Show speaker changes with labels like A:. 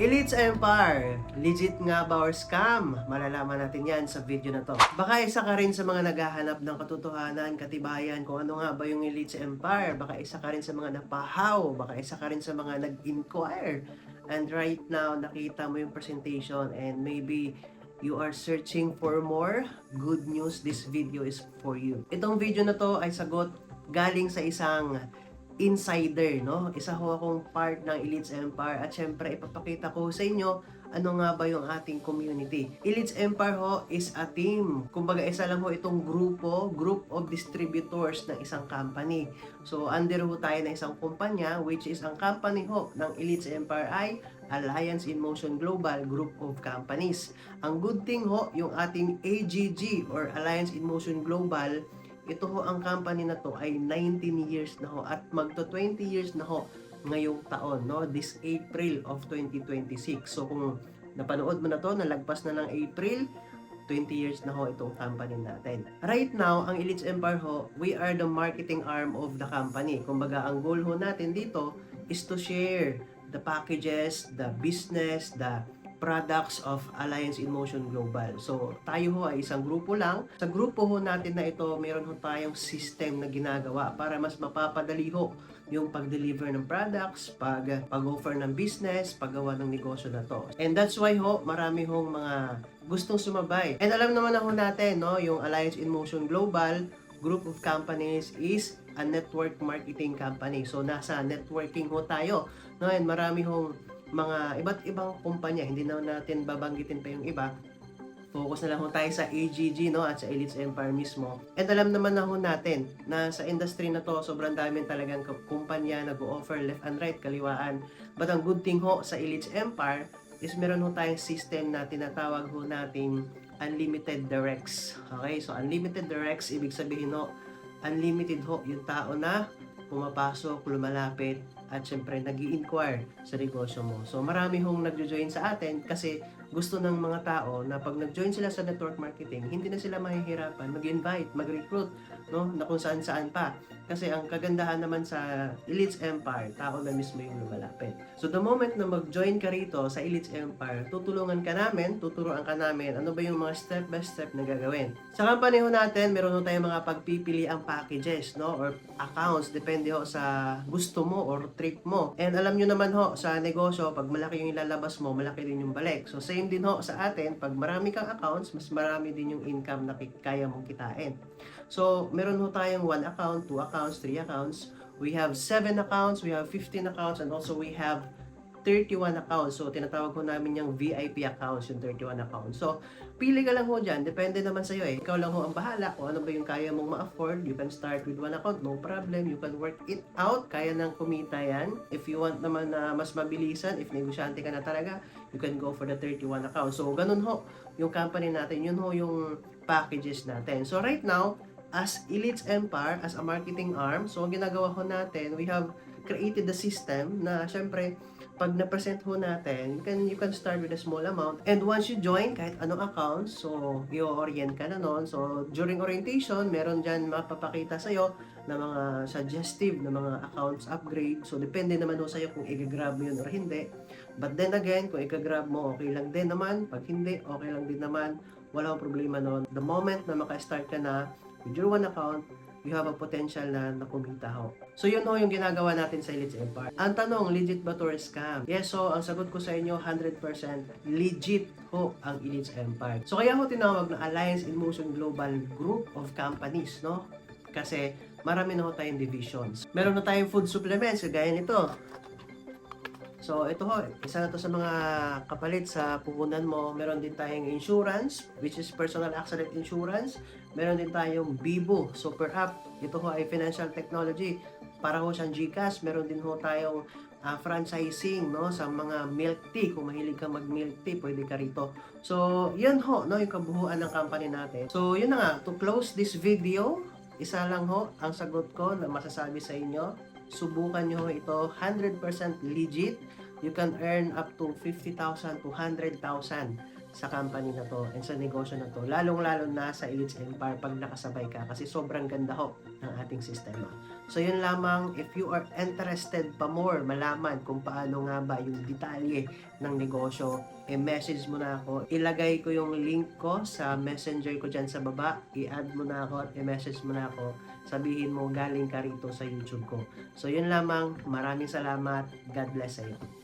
A: Elites Empire, legit nga ba or scam? Malalaman natin yan sa video na to. Baka isa ka rin sa mga naghahanap ng katotohanan, katibayan, kung ano nga ba yung Elites Empire. Baka isa ka rin sa mga napahaw, baka isa ka rin sa mga nag-inquire. And right now, nakita mo yung presentation and maybe you are searching for more good news. This video is for you. Itong video na to ay sagot galing sa isang insider, no? Isa ho akong part ng Elites Empire at syempre ipapakita ko sa inyo ano nga ba yung ating community. Elites Empire ho is a team. Kumbaga isa lang ho itong group of distributors ng isang company. So under ho tayo ng isang kumpanya which is ang company ho ng Elites Empire ay Alliance in Motion Global Group of Companies. Ang good thing ho, yung ating AGG or Alliance in Motion Global, ito ho ang company na to ay 19 years na ho at magto 20 years na ho ngayong taon, no? This April of 2026. So kung napanood mo na to, nalagpas na ng April, 20 years na ho itong company natin. Right now, ang Elites Empire ho, we are the marketing arm of the company. Kumbaga, ang goal ho natin dito is to share the packages, the business, the products of Alliance in Motion Global. So, tayo ho ay isang grupo lang. Sa grupo ho natin na ito, meron ho tayong system na ginagawa para mas mapapadali ho yung pag-deliver ng products, pag-offer ng business, paggawa ng negosyo na to. And that's why ho, marami hong mga gustong sumabay. And alam naman na ho natin, no, yung Alliance in Motion Global Group of Companies is a network marketing company. So, nasa networking ho tayo. No, and marami hong mga iba't ibang kumpanya, hindi na natin babanggitin pa yung iba. Focus na lang ho tayo sa AGG, no, at sa Elites Empire mismo. And alam naman na ho natin na sa industry na to, sobrang daming talagang kumpanya nag-o-offer left and right, kaliwaan. But ang good thing ho sa Elites Empire is meron ho tayong system na tinatawag ho natin unlimited directs. Okay, so unlimited directs, ibig sabihin ho, unlimited ho yung tao na pumapasok, lumalapit, at syempre nag-i-inquire sa negosyo mo. So marami hong nagjo-join sa atin kasi gusto ng mga tao na pag nag-join sila sa network marketing, hindi na sila mahihirapan mag-invite, mag-recruit, no, na kung saan-saan pa. Kasi ang kagandahan naman sa Elites Empire, tao na mismo yung lumalapit. So the moment na mag-join ka rito sa Elites Empire, tuturuan ka namin ano ba yung mga step by step na gagawin. Sa company ho natin, meron ho tayong mga pagpipili ang packages, no, or accounts, depende ho sa gusto mo or trip mo. And alam nyo naman ho, sa negosyo, pag malaki yung ilalabas mo, malaki din yung balik. So same din ho sa atin, pag marami kang accounts, mas marami din yung income na kaya mong kitain. So meron ho tayong 1 account, 2 accounts, 3 accounts. We have 7 accounts, we have 15 accounts, and also we have 31 accounts. So, tinatawag ko namin yung VIP accounts, yung 31 accounts. So, pili ka lang ho dyan. Depende naman sa'yo eh. Ikaw lang ho ang bahala kung ano ba yung kaya mong ma-afford. You can start with 1 account, no problem. You can work it out. Kaya nang kumita yan. If you want naman na mas mabilisan, if negosyante ka na talaga, you can go for the 31 accounts. So, ganun ho yung company natin. Yun ho yung packages natin. So, right now, as Elites Empire, as a marketing arm, so ginagawa ho natin, we have created the system na syempre pag na-present ho natin, you can start with a small amount. And once you join, kahit anong account, so i-orient ka na nun. So during orientation, meron dyan mapapakita sa'yo na mga suggestive na mga accounts upgrade. So depende naman ho sa'yo kung i-grab mo yun or hindi. But then again, kung i-grab mo, okay lang din naman. Pag hindi, okay lang din naman. Wala akong problema nun. The moment na maka-start ka na with your 1 account, you have a potential na nakumita ho. So yun ho yung ginagawa natin sa Elites Empire. Ang tanong, legit ba to or scam? Yes, so ang sagot ko sa inyo, 100% legit ho ang Elites Empire. So kaya ho tinawag na Alliance in Motion Global Group of Companies, no? Kasi marami na ho tayong divisions. Meron na tayong food supplements, kagaya nito. So, ito ho, isa na to sa mga kapalit sa puhunan mo. Meron din tayong insurance, which is personal accident insurance. Meron din tayong Bibo, super app. Ito ho ay financial technology. Para ho siyang GCash. Meron din ho tayong franchising, no, sa mga milk tea. Kung mahilig ka mag-milk tea, pwede ka rito. So, yun ho, no, yung kabuuan ng company natin. So, yun na nga, to close this video, isa lang ho ang sagot ko na masasabi sa inyo. Subukan nyo ito, 100% legit. You can earn up to 50,000 to 100,000 sa company na to and sa negosyo na to, lalong-lalo na sa Elites Empire pag nakasabay ka kasi sobrang ganda ho ng ating sistema. So yun lamang, if you are interested pa more malaman kung paano nga ba yung detalye ng negosyo, message mo na ako. Ilagay ko yung link ko sa messenger ko dyan sa baba, i-add mo na ako at i-message mo na ako. Sabihin mo galing ka rito sa YouTube ko. So yun lamang, maraming salamat. God bless sa iyo.